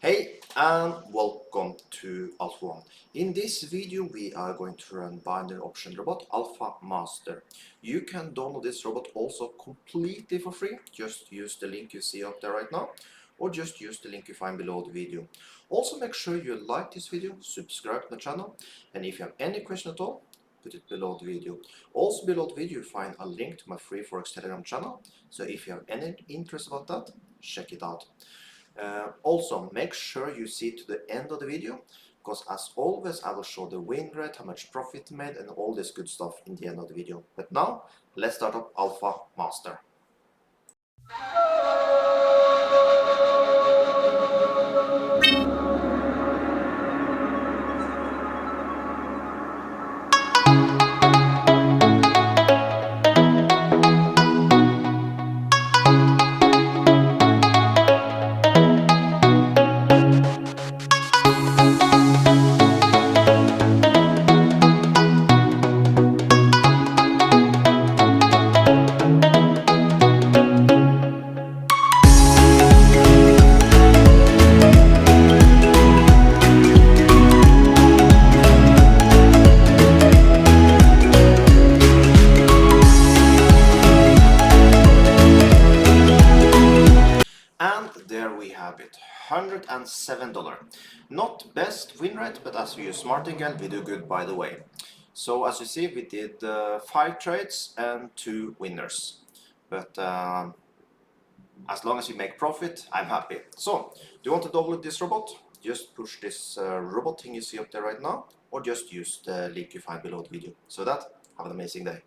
Hey and welcome to Alpha 1. In this video we are going to run binary option robot Alpha Master. You can download this robot also completely for free. Just use the link you see up there right now, or just use the link you find below the video. Also make sure you like this video, subscribe to the channel, and if you have any question at all, put it below the video. Also below the video you find a link to my free Forex Telegram channel, so if you have any interest about that, check it out. Also, make sure you see to the end of the video, because as always I will show the win rate, how much profit made, and all this good stuff in the end of the video. But now, let's start up Alpha Master. And there we have it, $107. Not best win rate, but as we use Martingale, we do good by the way. So as you see, we did 5 trades and 2 winners. But as long as you make profit, I'm happy. So, do you want to download this robot? Just push this robot thing you see up there right now, or just use the link you find below the video. So that, have an amazing day.